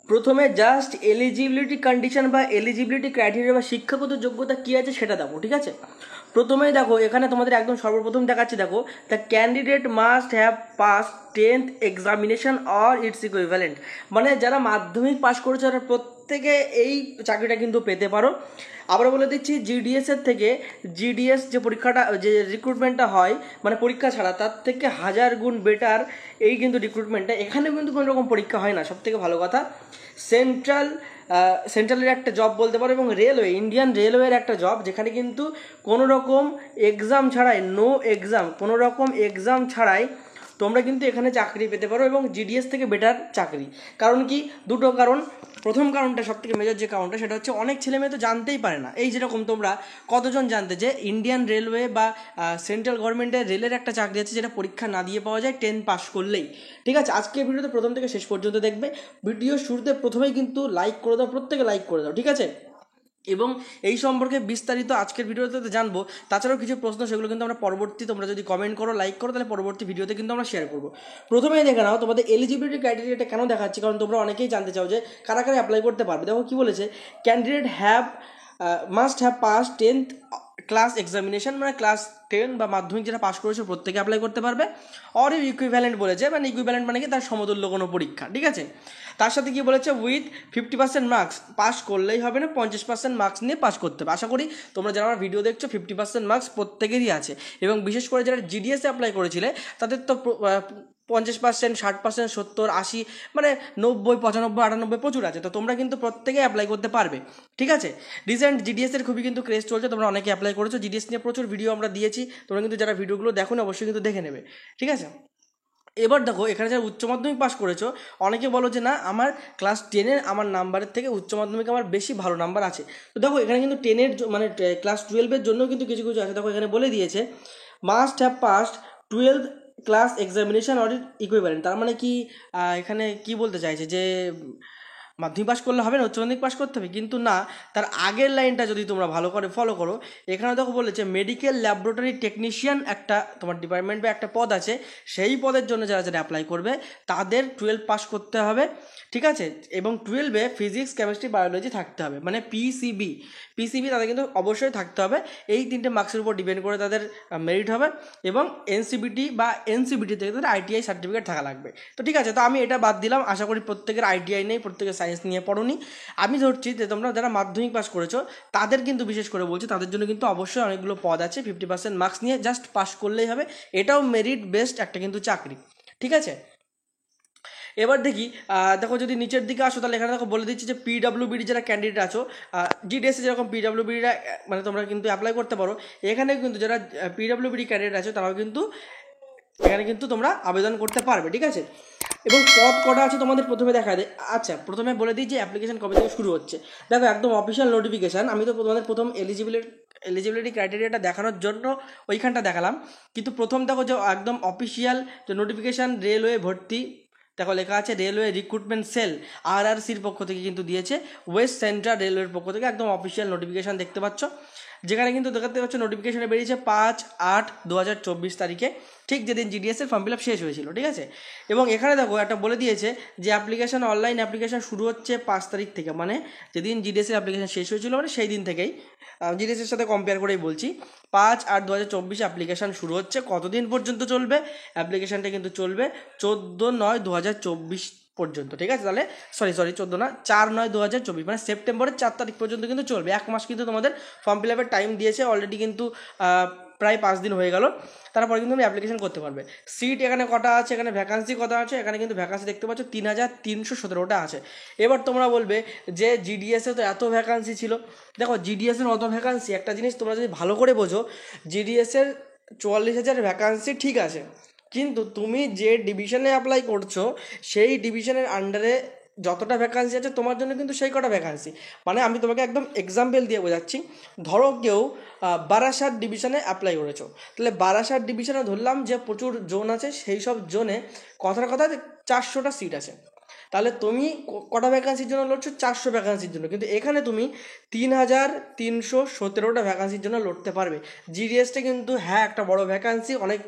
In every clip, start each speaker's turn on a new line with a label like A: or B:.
A: প্রথমে just eligibility condition বা eligibility criteria বা শিক্ষাগত যোগ্যতা কী আছে সেটা দেখো, ঠিক আছে। প্রথমেই দেখো এখানে তোমাদের একদম সর্বপ্রথম দেখাচ্ছি, দেখো the candidate must have pass 10th examination or its equivalent, মানে যারা মাধ্যমিক পাস করেছে তারা প্রত্যেকে এই চাকরিটা কিন্তু পেতে পারো। আবার বলে দিচ্ছি, জিডিএসের থেকে জিডিএস যে পরীক্ষাটা, যে রিক্রুটমেন্টটা হয় মানে পরীক্ষা ছাড়া, তার থেকে 1000 গুণ বেটার এই কিন্তু রিক্রুটমেন্টটা। এখানেও কিন্তু কোনো রকম পরীক্ষা হয় না, সবথেকে ভালো কথা। সেন্ট্রালের একটা জব বলতে পারো, এবং রেলওয়ে, ইন্ডিয়ান রেলওয়ের একটা জব, যেখানে কিন্তু কোনো রকম এক্সাম ছাড়াই, কোনো রকম এক্সাম ছাড়াই তোমরা কিন্তু এখানে চাকরি পেতে পারো, এবং জিডিএস থেকে বেটার চাকরি। কারণ কি, দুটো কারণ। প্রথম কারণটা, সব থেকে মেজর যে কারণটা, সেটা হচ্ছে অনেক ছেলেমেয়ে তো জানতেই পারে না। এই যেরকম তোমরা কতজন জানতে যে ইন্ডিয়ান রেলওয়ে বা সেন্ট্রাল গভর্নমেন্টের রেলের একটা চাকরি আছে যেটা পরীক্ষা না দিয়ে পাওয়া যায় 10 পাস করলেই। ঠিক আছে, আজকে ভিডিওতে প্রথম থেকে শেষ পর্যন্ত দেখবে। ভিডিও শুরুতে প্রথমেই কিন্তু লাইক করে দাও, প্রত্যেকে লাইক করে দাও, ঠিক আছে। এবং এই সম্পর্কে বিস্তারিত আজকের ভিডিওতে জানবো। তাছাড়াও কিছু প্রশ্ন, সেগুলো কিন্তু আমরা পরবর্তী, তোমরা যদি কমেন্ট করো, লাইক করো, তাহলে পরবর্তী ভিডিওতে কিন্তু আমরা শেয়ার করবো। প্রথমেই দেখে নাও তোমাদের এলিজিবিলিটি ক্রাইটেরিয়াটা কেন দেখাচ্ছি, কারণ তোমরা অনেকেই জানতে চাও যে কারা কারা অ্যাপ্লাই করতে পারবে। দেখো কি বলেছে, candidate must have pass 10th class examination, মানে ক্লাস 10 বা মাধ্যমিক যেটা পাস করেছে প্রত্যেকে অ্যাপ্লাই করতে পারবে। অর ইকুইভ্যালেন্ট বলেছে, মানে ইকুইভ্যালেন্ট মানে কি, তার সমতুল্য কোনো পরীক্ষা, ঠিক আছে। তার সাথে কি বলেছে, উইথ 50% মার্কস, পাস করলেই হবে না, 50% মার্কস নিয়ে পাস করতে হবে। আশা করি তোমরা যারা আমার ভিডিও দেখছো 50% মার্কস প্রত্যেকেরই আছে, এবং বিশেষ করে যারা জিডিএসে অ্যাপ্লাই করেছিলে তাদের তো 50%, 60%, 70, 80, মানে 90, 95, 98 প্রচুর আছে। তো তোমরা কিন্তু প্রত্যেকে অ্যাপ্লাই করতে পারবে, ঠিক আছে। রিসেন্ট জিডিএসের খুবই কিন্তু ক্রেজ চলছে, তোমরা অনেকে অ্যাপ্লাই করেছো। জিডিএস নিয়ে প্রচুর ভিডিও আমরা দিয়েছি, তোমরা কিন্তু যারা ভিডিওগুলো দেখো না অবশ্যই কিন্তু দেখে নেবে, ঠিক আছে। এবার দেখো, এখানে যারা উচ্চ মাধ্যমিক পাস করেছো, অনেকে বলো যে না, আমার ক্লাস 10-এর আমার নাম্বারের থেকে উচ্চ মাধ্যমিকে আমার বেশি ভালো নাম্বার আছে। তো দেখো এখানে কিন্তু 10-এর মানে ক্লাস 12-এর জন্য কিন্তু কিছু কিছু আছে। দেখো এখানে বলে দিয়েছে, must have passed 12th class examination or equivalent. তার মানে কি, এখানে কি বলতে চাইছে যে মাধ্যমিক পাস করলে হবে না, উচ্চ মাধ্যমিক পাস করতে হবে, কিন্তু না। তার আগের লাইনটা যদি তোমরা ভালো করে ফলো করো, এখানে দেখো বলেছে মেডিকেল ল্যাবরেটরি টেকনিশিয়ান একটা তোমার ডিপার্টমেন্ট বা একটা পদ আছে, সেই পদের জন্য যারা যারা অ্যাপ্লাই করবে তাদের 12 পাস করতে হবে, ঠিক আছে। এবং 12-এ ফিজিক্স, কেমিস্ট্রি, বায়োলজি থাকতে হবে, মানে পিসিবি তাদের কিন্তু অবশ্যই থাকতে হবে। এই 3টে মার্কসের উপর ডিপেন্ড করে তাদের মেরিট হবে। এবং এনসিবিটি থেকে তাদের আইটিআই সার্টিফিকেট থাকা লাগবে। তো ঠিক আছে, তো আমি এটা বাদ দিলাম। আশা করি প্রত্যেকের আইটিআই নেই, প্রত্যেকের সায়েন্স নিয়ে পড়োনি। আমি ধরছি যে তোমরা যারা মাধ্যমিক পাস করেছো তাদের কিন্তু বিশেষ করে বলছি, তাদের জন্য কিন্তু অবশ্যই অনেকগুলো পদ আছে। 50% মার্কস নিয়ে জাস্ট পাস করলেই হবে, এটাও মেরিট বেসড একটা কিন্তু চাকরি, ঠিক আছে। এবার দেখি, দেখো যদি নিচের দিকে আসো, তাহলে এখানে দেখো বলে দিচ্ছি যে পিডাব্লিউবিডি যারা ক্যান্ডিডেট আছো, জিডিএসে যেরকম পিডাব্লিউবিডিরা মানে তোমরা কিন্তু অ্যাপ্লাই করতে পারো, এখানে কিন্তু যারা পিডাব্লিউবিডি ক্যান্ডিডেট আছো তারাও কিন্তু এখানে কিন্তু তোমরা আবেদন করতে পারবে, ঠিক আছে। এবং পদ কটা আছে তোমাদের প্রথমে দেখা দেয়। আচ্ছা, প্রথমে বলে দিই যে অ্যাপ্লিকেশন কবে থেকে শুরু হচ্ছে। দেখো একদম অফিসিয়াল নোটিফিকেশান, আমি তো তোমাদের প্রথম এলিজিবিলিটি ক্রাইটেরিয়াটা দেখানোর জন্য ওইখানটা দেখালাম, কিন্তু প্রথম দেখো যে একদম অফিসিয়াল যে নোটিফিকেশান, রেলওয়ে ভর্তি, দেখো লেখা আছে রেলওয়ে রিক্রুটমেন্ট সেল, আরআরসির পক্ষ থেকে কিন্তু দিয়েছে, ওয়েস্ট সেন্ট্রাল রেলওয়ের পক্ষ থেকে একদম অফিসিয়াল নোটিফিকেশান দেখতে পাচ্ছ, যেখানে কিন্তু দেখাতে পাচ্ছ নোটিফিকেশানে বেরিয়েছে 5/8/2024 তারিখে, ঠিক যেদিন জিডিএসের ফর্ম ফিল আপ শেষ হয়েছিল, ঠিক আছে। এবং এখানে দেখো একটা বলে দিয়েছে যে অ্যাপ্লিকেশান, অনলাইন অ্যাপ্লিকেশান শুরু হচ্ছে 5 তারিখ থেকে, মানে যেদিন জিডিএসের অ্যাপ্লিকেশান শেষ হয়েছিল মানে সেই দিন থেকেই, জিডিএসের সাথে কম্পেয়ার করেই বলছি। 5/8/2024 অ্যাপ্লিকেশান শুরু হচ্ছে। কতদিন পর্যন্ত চলবে অ্যাপ্লিকেশানটা, কিন্তু চলবে 14/9/2024 পর্যন্ত, ঠিক আছে। তাহলে সরি 14 না, 4/9/2024, মানে সেপ্টেম্বরের 4 তারিখ পর্যন্ত কিন্তু চলবে। 1 মাস কিন্তু তোমাদের ফর্ম ফিল আপের টাইম দিয়েছে অলরেডি, কিন্তু প্রায় 5 দিন হয়ে গেল। তারপরে কিন্তু তুমি অ্যাপ্লিকেশন করতে পারবে। সিট এখানে কটা আছে, এখানে ভ্যাকান্সি কটা আছে, এখানে কিন্তু ভ্যাকান্সি দেখতে পাচ্ছ 3317টা আছে। এবার তোমরা বলবে যে জিডিএসে তো এত ভ্যাকান্সি ছিল। দেখো জিডিএসের অত ভ্যাকান্সি, একটা জিনিস তোমরা যদি ভালো করে বোঝো, জিডিএসের 44,000 ভ্যাকান্সি ঠিক আছে, কিন্তু তুমি যে ডিভিশনে অ্যাপ্লাই করছো সেই ডিভিশনের আন্ডারে যতটা ভ্যাকান্সি আছে তোমার জন্য কিন্তু সেই কটা ভ্যাকান্সি। মানে আমি তোমাকে একদম এক্সাম্পল দিয়ে বোঝাচ্ছি। ধরো কেউ বারাসাত ডিভিশনে অ্যাপ্লাই করেছো, তাহলে বারাসাত ডিভিশনে ধরলাম যে প্রচুর জোন আছে, সেই সব জোনে কথার কথা 400টা সিট আছে। তাহলে তুমি কটা ভ্যাকান্সির জন্য লড়ছো? 400 ভ্যাকান্সির জন্য। কিন্তু এখানে তুমি 3317টা ভ্যাকান্সির জন্য লড়তে পারবে। জিডিএসটা কিন্তু হ্যাঁ একটা বড় ভ্যাকান্সি, অনেক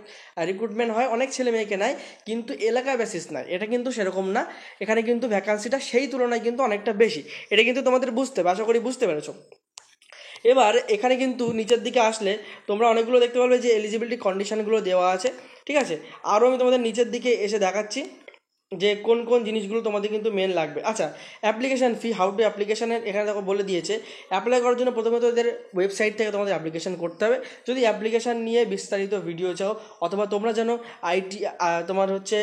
A: রিক্রুটমেন্ট হয়, অনেক ছেলে মেয়েকে নেয়, কিন্তু এলাকা বেসিস না, এটা কিন্তু সেরকম না। এখানে কিন্তু ভ্যাকান্সিটা সেই তুলনায় কিন্তু অনেকটা বেশি, এটা কিন্তু তোমাদের বুঝতে হবে, আশা করি বুঝতে পেরেছো। এবার এখানে কিন্তু নিচের দিকে আসলে তোমরা অনেকগুলো দেখতে পারবে যে এলিজিবিলিটি কন্ডিশনগুলো দেওয়া আছে, ঠিক আছে। আরও আমি তোমাদের নিচের দিকে এসে দেখাচ্ছি যে কোন কোন জিনিসগুলো তোমাদের কিন্তু মেন লাগবে। আচ্ছা, অ্যাপ্লিকেশান ফি, হাউ টু অ্যাপ্লিকেশানের এখানে দেখো বলে দিয়েছে। অ্যাপ্লাই করার জন্য প্রথমে তোদের ওয়েবসাইট থেকে তোমাদের অ্যাপ্লিকেশান করতে হবে। যদি অ্যাপ্লিকেশান নিয়ে বিস্তারিত ভিডিও চাও, অথবা তোমরা যেন তোমার হচ্ছে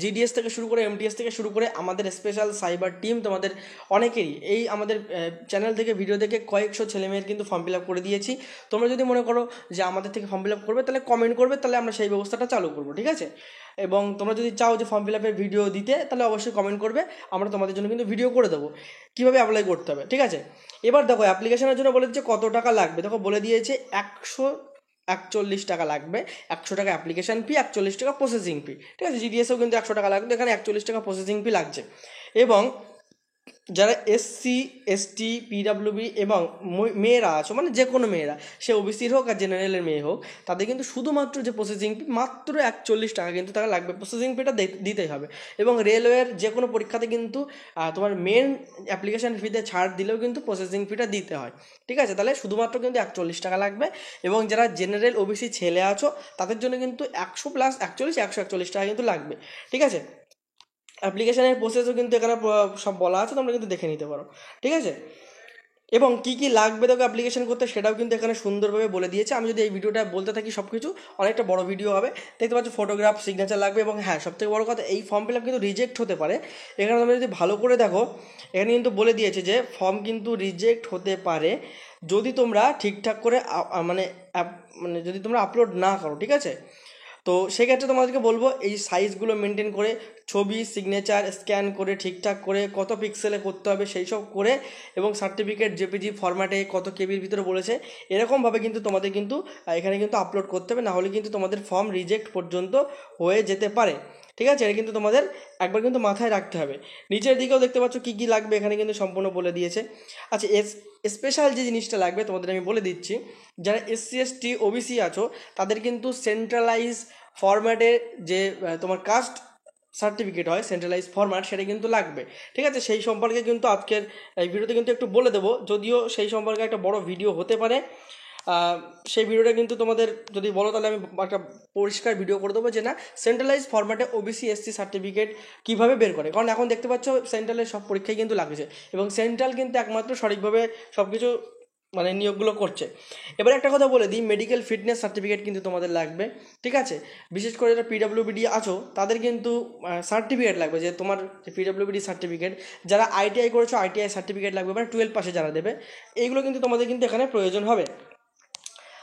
A: জিডিএস থেকে শুরু করে এমটিএস থেকে শুরু করে আমাদের স্পেশাল সাইবার টিম তোমাদের অনেকেরই এই আমাদের চ্যানেল থেকে ভিডিও দেখে কয়েকশো ছেলেমেয়ের কিন্তু ফর্ম ফিল আপ করে দিয়েছি। তোমরা যদি মনে করো যে আমাদের থেকে ফর্ম ফিল আপ করবে, তাহলে কমেন্ট করবে, তাহলে আমরা সেই ব্যবস্থাটা চালু করবো, ঠিক আছে। এবং তোমরা যদি চাও যে ফর্ম ফিল আপের ভিডিও দিতে, তাহলে অবশ্যই কমেন্ট করবে, আমরা তোমাদের জন্য কিন্তু ভিডিও করে দেবো কীভাবে অ্যাপ্লাই করতে হবে, ঠিক আছে। এবার দেখো অ্যাপ্লিকেশনের জন্য বলে দিচ্ছে কত টাকা লাগবে। দেখো বলে দিয়েছে 141 টাকা লাগবে। 100 টাকা অ্যাপ্লিকেশান ফি, 41 টাকা প্রসেসিং ফি, ঠিক আছে। জিডিএসও কিন্তু 100 টাকা লাগবে, এখানে 41 টাকা প্রসেসিং ফি লাগছে। এবং যারা এসসি এসটি পিডাব্লিউবি এবং মেয়েরা আছো, মানে যে কোনো মেয়েরা, সে ওবিসির হোক আর জেনারেলের মেয়ে হোক, তাদের কিন্তু শুধুমাত্র যে প্রসেসিং ফি মাত্র 41 টাকা কিন্তু টাকা লাগবে, প্রসেসিং ফিটা দিতেই হবে। এবং রেলওয়ের যে কোনো পরীক্ষাতে কিন্তু তোমার মেন অ্যাপ্লিকেশান ফিতে ছাড় দিলেও কিন্তু প্রসেসিং ফিটা দিতে হয়, ঠিক আছে। তাহলে শুধুমাত্র কিন্তু 41 টাকা লাগবে। এবং যারা জেনারেল ওবিসি ছেলে আছো, তাদের জন্য কিন্তু 100 প্লাস 41 141 টাকা কিন্তু লাগবে, ঠিক আছে। অ্যাপ্লিকেশানের প্রসেসও কিন্তু এখানে সব বলা আছে, তোমরা কিন্তু দেখে নিতে পারো, ঠিক আছে। এবং কী কী লাগবে তোকে অ্যাপ্লিকেশন করতে, সেটাও কিন্তু এখানে সুন্দরভাবে বলে দিয়েছে। আমি যদি এই ভিডিওটা বলতে থাকি সব কিছু, অনেকটা বড় ভিডিও হবে। দেখতে পাচ্ছ ফটোগ্রাফ, সিগনেচার লাগবে। এবং হ্যাঁ, সবথেকে বড় কথা, এই ফর্ম ফিল আপ কিন্তু রিজেক্ট হতে পারে। এখানে তোমরা যদি ভালো করে দেখো, এখানে কিন্তু বলে দিয়েছে যে ফর্ম কিন্তু রিজেক্ট হতে পারে যদি তোমরা ঠিকঠাক করে মানে যদি তোমরা আপলোড না করো, ঠিক আছে। তো সেক্ষেত্রে তোমাদেরকে বলবো এই সাইজগুলো মেনটেন করে, ছবি সিগনেচার স্ক্যান করে ঠিকঠাক করে, কত পিক্সেলে করতে হবে সেই সব করে, এবং সার্টিফিকেট জেপিজি ফরম্যাটে কত কেবির ভিতরে বলেছে এরকমভাবে কিন্তু তোমাদের কিন্তু এখানে কিন্তু আপলোড করতে হবে, নাহলে কিন্তু তোমাদের ফর্ম রিজেক্ট পর্যন্ত হয়ে যেতে পারে, ঠিক আছে। এটা কিন্তু তোমাদের একবার কিন্তু মাথায় রাখতে হবে। নিচের দিকেও দেখতে পাচ্ছ কী কী লাগবে, এখানে কিন্তু সম্পূর্ণ বলে দিয়েছে। আচ্ছা, স্পেশাল যে জিনিসটা লাগবে তোমাদের আমি বলে দিচ্ছি। যারা এসসি এসটি ওবিসি আছো, তাদের কিন্তু সেন্ট্রালাইজ ফরম্যাটে যে তোমার কাস্ট সার্টিফিকেট হয়, সেন্ট্রালাইজ ফরম্যাট, সেটা কিন্তু লাগবে, ঠিক আছে। সেই সম্পর্কে কিন্তু আজকের এই ভিডিওতে কিন্তু একটু বলে দেবো, যদিও সেই সম্পর্কে একটা বড় ভিডিও হতে পারে। সেই ভিডিওটা কিন্তু তোমাদের যদি বলো, তাহলে আমি একটা পরিষ্কার ভিডিও করে দেবো যে না, সেন্ট্রালাইজ ফরম্যাটে ওবিসি এসসি সার্টিফিকেট কীভাবে বের করে। কারণ এখন দেখতে পাচ্ছ সেন্ট্রালের সব পরীক্ষায় কিন্তু লাগছে, এবং সেন্ট্রাল কিন্তু একমাত্র সঠিকভাবে সব কিছু মানে নিয়োগগুলো করছে। এবার একটা কথা বলে দিই, মেডিকেল ফিটনেস সার্টিফিকেট কিন্তু তোমাদের লাগবে, ঠিক আছে। বিশেষ করে যারা পিডাব্লিউবিডি আছো, তাদের কিন্তু সার্টিফিকেট লাগবে, যে তোমার পিডাব্লিউবিডি সার্টিফিকেট। যারা আইটিআই করেছো, আইটিআই সার্টিফিকেট লাগবে, মানে 12 পাশে যারা দেবে, এইগুলো কিন্তু তোমাদের কিন্তু এখানে প্রয়োজন হবে।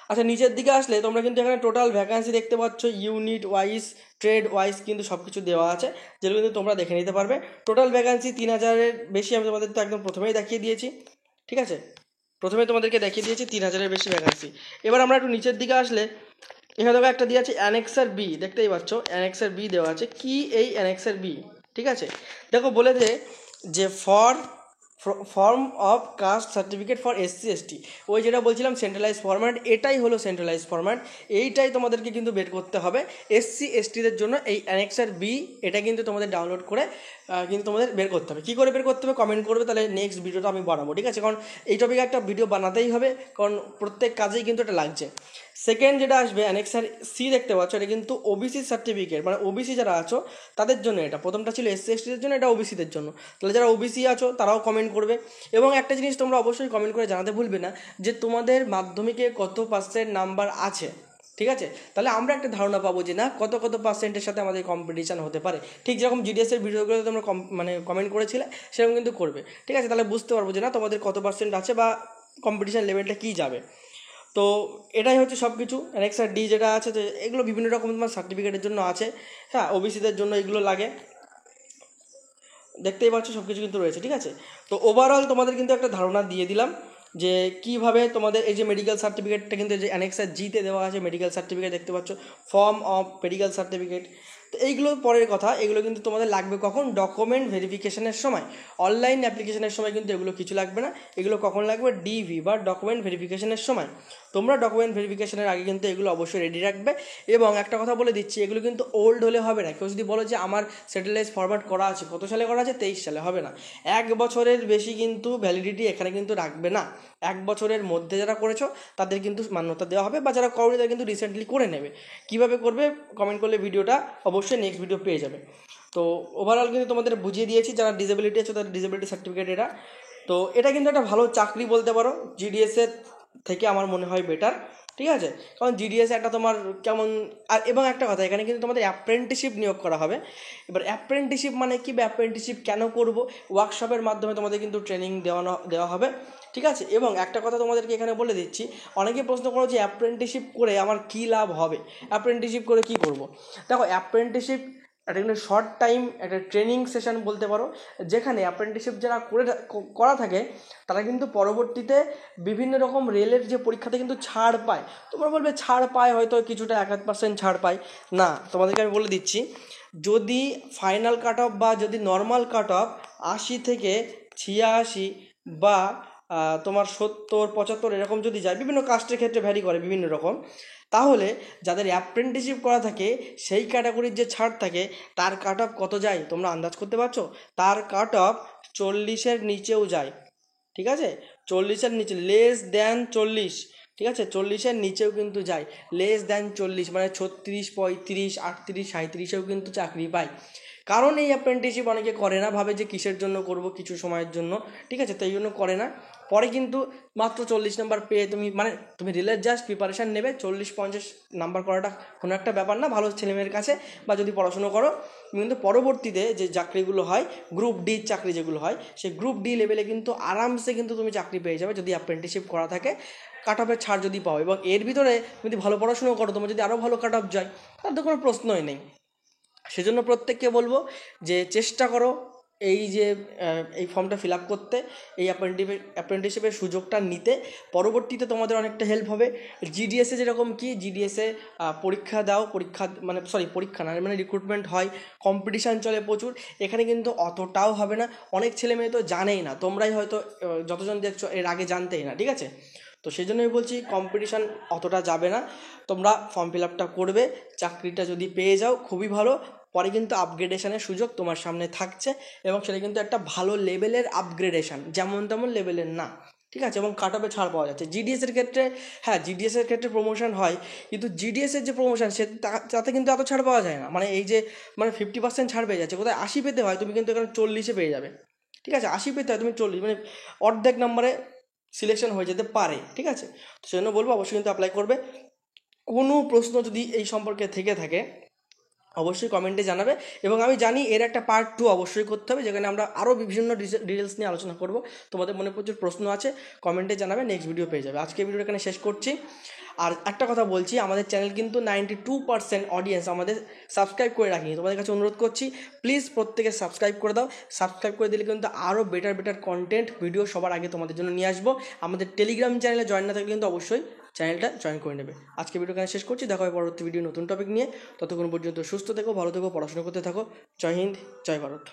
A: আচ্ছা, নিচের দিকে আসলে তোমরা কিন্তু এখানে টোটাল ভ্যাকান্সি দেখতে পাচ্ছ, ইউনিট ওয়াইজ ট্রেড ওয়াইজ কিন্তু সব কিছু দেওয়া আছে, যেগুলো কিন্তু তোমরা দেখে নিতে পারবে। টোটাল ভ্যাকান্সি 3000-এর বেশি আমি তোমাদের তো একদম প্রথমেই দেখিয়ে দিয়েছি, ঠিক আছে। প্রথমে তোমাদেরকে দেখিয়ে দিয়েছি 3000-এর বেশি ভ্যাকান্সি। এবার আমরা একটু নিচের দিকে আসলে এখানে দেখো একটা দিয়ে আছে অ্যানেক্সার বি, দেখতেই পাচ্ছ অ্যানেক্সার বি দেওয়া আছে। কি এই অ্যানেক্সার বি, ঠিক আছে। দেখো বলেছে যে form of caste certificate for SC ST, ওই যেটা বলছিলাম সেন্ট্রালাইজ ফরম্যাট, এটাই হলো সেন্ট্রালাইজ ফরম্যাট, এইটাই তোমাদেরকে কিন্তু বের করতে হবে এসসি এসটিদের জন্য। এই অ্যানেক্সার বি, এটা কিন্তু তোমাদের ডাউনলোড করে কিন্তু তোমাদের বের করতে হবে। কী করে বের করতে হবে কমেন্ট করবে, তাহলে নেক্সট ভিডিওটা আমি বানাবো, ঠিক আছে। কারণ এই টপিকে একটা ভিডিও বানাতেই হবে, কারণ প্রত্যেক কাজেই কিন্তু এটা লাগছে। সেকেন্ড যেটা আসবে অ্যানেক্সার সি, দেখতে পাচ্ছ এটা কিন্তু ওবিসি সার্টিফিকেট, মানে ওবিসি যারা আছো তাদের জন্য এটা। প্রথমটা ছিল এসসি এসটিদের জন্য, এটা ওবিসিদের জন্য। তাহলে যারা ওবিসি আছো তারাও কমেন্ট করবে। এবং একটা জিনিস তোমরা অবশ্যই কমেন্ট করে জানাতে ভুলবে না, যে তোমাদের মাধ্যমিকে কত পার্সেন্ট নাম্বার আছে, ঠিক আছে। তাহলে আমরা একটা ধারণা পাবো যে না কত পার্সেন্টের সাথে আমাদের কম্পিটিশান হতে পারে। ঠিক যেরকম জিডিএসের ভিডিওগুলোতে তোমরা কমেন্ট করেছিলে, সেরকম কিন্তু করবে, ঠিক আছে। তাহলে বুঝতে পারবো যে না তোমাদের কত পার্সেন্ট আছে বা কম্পিটিশান লেভেলটা কী যাবে। তো এটাই হচ্ছে সব কিছু। অ্যানেক্সার ডি যেটা আছে, তো এগুলো বিভিন্ন রকম তোমার সার্টিফিকেটের জন্য আছে, হ্যাঁ, ওবিসিদের জন্য এগুলো লাগে, দেখতেই পাচ্ছ সব কিছু কিন্তু রয়েছে, ঠিক আছে। তো ওভারঅল তোমাদের কিন্তু একটা ধারণা দিয়ে দিলাম যে কীভাবে তোমাদের এই যে মেডিকেল সার্টিফিকেটটা কিন্তু যে অ্যানেক্সার জিতে দেওয়া আছে, মেডিকেল সার্টিফিকেট দেখতে পাচ্ছ, ফর্ম অফ মেডিকেল সার্টিফিকেট, তো এইগুলো পরের কথা, এগুলো কিন্তু তোমাদের লাগবে কখন, ডকুমেন্ট ভেরিফিকেশনের সময়। অনলাইন অ্যাপ্লিকেশনের সময় কিন্তু এগুলো কিছু লাগবে না, এগুলো কখন লাগবে, ডিভি বা ডকুমেন্ট ভেরিফিকেশনের সময়। তোমরা ডকুমেন্ট ভেরিফিকেশনের আগে কিন্তু এগুলো অবশ্যই রেডি রাখবে। এবং একটা কথা বলে দিচ্ছি, এগুলো কিন্তু ওল্ড হলে হবে না। কেউ যদি বলো যে আমার সেটেলাইজ ফরম্যাট করা আছে, কত সালে করা আছে, 23 সালে, হবে না। 1 বছরের বেশি কিন্তু ভ্যালিডিটি এখানে কিন্তু রাখবে না। 1 বছরের মধ্যে যারা করেছো তাদের কিন্তু মান্যতা দেওয়া হবে, বা যারা করনি তারা কিন্তু রিসেন্টলি করে নেবে। কীভাবে করবে কমেন্ট করলে ভিডিওটা অবশ্যই নেক্সট ভিডিও পেয়ে যাবে। তো ওভারঅল কিন্তু তোমাদের বুঝিয়ে দিয়েছি, যারা ডিসেবিলিটি আছে তাদের ডিসেবিলিটি সার্টিফিকেট এটা। তো এটা কিন্তু একটা ভালো চাকরি বলতে পারো, জিডিএসের থেকে আমার মনে হয় বেটার, ঠিক আছে। কারণ জিডিএস একটা তোমার কেমন, আর এবং একটা কথা, এখানে কিন্তু তোমাদের অ্যাপ্রেন্টিসশিপ নিয়োগ করা হবে। এবার অ্যাপ্রেন্টিসশিপ মানে কি, বা অ্যাপ্রেন্টিসশিপ কেন করব, ওয়ার্কশপের মাধ্যমে তোমাদের কিন্তু ট্রেনিং দেওয়া হবে, ঠিক আছে। এবং একটা কথা তোমাদেরকে এখানে বলে দিচ্ছি, অনেকে প্রশ্ন করো যে অ্যাপ্রেন্টিসশিপ করে আমার কী লাভ হবে, অ্যাপ্রেন্টিসশিপ করে কী করব। দেখো, অ্যাপ্রেন্টিসশিপ একটা কিন্তু শর্ট টাইম একটা ট্রেনিং সেশন বলতে পারো, যেখানে অ্যাপ্রেন্টিসশিপ যারা করা থাকে তারা কিন্তু পরবর্তীতে বিভিন্ন রকম রেলের যে পরীক্ষাতে কিন্তু ছাড় পায়। তোমরা বলবে ছাড় পায় হয়তো কিছুটা 1% ছাড় পায়, না, তোমাদেরকে আমি বলে দিচ্ছি, যদি ফাইনাল কাট অফ বা যদি নর্মাল কাট অফ 80 থেকে 86 বা তোমার 70-75 এরকম যদি যায়, বিভিন্ন কাস্টের ক্ষেত্রে ভ্যারি করে বিভিন্ন রকম, তাহলে যাদের অ্যাপ্রেন্টিসশিপ করা থাকে সেই ক্যাটাগরির যে ছাড় থাকে তার কাট অফ কত যায় তোমরা আন্দাজ করতে পারছো? তার কাট অফ 40-এর নিচেও যায়, ঠিক আছে। 40-এর নিচে, লেস দ্যান 40, ঠিক আছে, 40-এর নিচেও কিন্তু যায়, লেস দ্যান 40 মানে 36, 35, 38, 37-এও কিন্তু চাকরি পায়। কারণ এই অ্যাপ্রেন্টিসশিপ অনেকে করে না, ভাবে যে কিসের জন্য করব, কিছু সময়ের জন্য, ঠিক আছে, তাই জন্য করে না। পরে কিন্তু মাত্র 40 নাম্বার পেয়ে তুমি রেলের জাস্ট প্রিপারেশান নেবে, 40-50 নাম্বার করাটা কোনো একটা ব্যাপার না ভালো ছেলেমেয়ের কাছে, বা যদি পড়াশুনো করো তুমি কিন্তু পরবর্তীতে যে চাকরিগুলো হয়, গ্রুপ ডি চাকরি যেগুলো হয়, সেই গ্রুপ ডি লেভেলে কিন্তু আরামসে কিন্তু তুমি চাকরি পেয়ে যাবে যদি অ্যাপ্রেন্টিসশিপ করা থাকে, কাট অফের ছাড় যদি পাও। এবং এর ভিতরে তুমি যদি ভালো পড়াশুনো করো, তোমার যদি আরও ভালো কাট অফ যায়, তার তো কোনো প্রশ্নই নেই। সেজন্য প্রত্যেককে বলবো যে চেষ্টা করো এই ফর্মটা ফিল আপ করতে, এই অ্যাপ্রেন্টিসশিপের সুযোগটা নিতে। পরবর্তীতে তোমাদের অনেকটা হেল্প হবে। জিডিএসে যেরকম কি, জিডিএসে পরীক্ষা দাও, পরীক্ষা না মানে রিক্রুটমেন্ট হয়, কম্পিটিশান চলে প্রচুর। এখানে কিন্তু অতটাও হবে না, অনেক ছেলে মেয়ে তো জানেই না, তোমরাই হয়তো যতজন দেখছো এর আগে জানতেই না, ঠিক আছে। তো সেই জন্যই বলছি কম্পিটিশান অতটা যাবে না, তোমরা ফর্ম ফিল আপটা করবে, চাকরিটা যদি পেয়ে যাও খুবই ভালো। পরে কিন্তু আপগ্রেডেশনের সুযোগ তোমার সামনে থাকছে, এবং সেটা কিন্তু একটা ভালো লেভেলের আপগ্রেডেশন, যেমন তেমন লেভেলের না, ঠিক আছে। এবং কাট অফে ছাড় পাওয়া যাচ্ছে। জিডিএসের ক্ষেত্রে, হ্যাঁ, জিডিএসের ক্ষেত্রে প্রমোশন হয়, কিন্তু জিডিএসের যে প্রমোশন তাতে কিন্তু এত ছাড় পাওয়া যায় না। মানে এই যে 50% ছাড় পেয়ে যাচ্ছে, কোথায় 80 পেতে হয়, তুমি কিন্তু এখানে 40-এ পেয়ে যাবে, ঠিক আছে। 80 পেতে হয়, তুমি 40, মানে অর্ধেক নম্বরে সিলেকশন হয়ে যেতে পারে, ঠিক আছে। তো সেজন্য বলবো অবশ্যই কিন্তু অ্যাপ্লাই করবে। কোনো প্রশ্ন যদি এই সম্পর্কে থেকে থাকে অবশ্যই কমেন্টে জানাবে, এবং আমি জানি এর একটা পার্ট 2 অবশ্যই করতে হবে, যেখানে আমরা আরও বিভিন্ন ডিটেলস নিয়ে আলোচনা করব। তোমাদের মনে প্রচুর প্রশ্ন আছে, কমেন্টে জানাবে, নেক্সট ভিডিও পেয়ে যাবে। আজকে ভিডিওটা এখানে শেষ করছি। আর একটা কথা বলছি, আমাদের চ্যানেল কিন্তু 92% অডিয়েন্স আমাদের সাবস্ক্রাইব করে রাখিনি। তোমাদের কাছে অনুরোধ করছি, প্লিজ প্রত্যেকে সাবস্ক্রাইব করে দাও। সাবস্ক্রাইব করে দিলে কিন্তু আরও বেটার কন্টেন্ট ভিডিও সবার আগে তোমাদের জন্য নিয়ে আসবো। আমাদের টেলিগ্রাম চ্যানেলে জয়েন না থাকলে কিন্তু অবশ্যই চ্যানেলটা জয়েন করে নেবে। আজকে ভিডিও এখানে শেষ করছি, দেখা হবে পরবর্তী ভিডিও নতুন টপিক নিয়ে। ততক্ষণ পর্যন্ত সুস্থ থেকো, ভালো থেকো, পড়াশোনা করতে থাকো। জয় হিন্দ, জয় ভারত।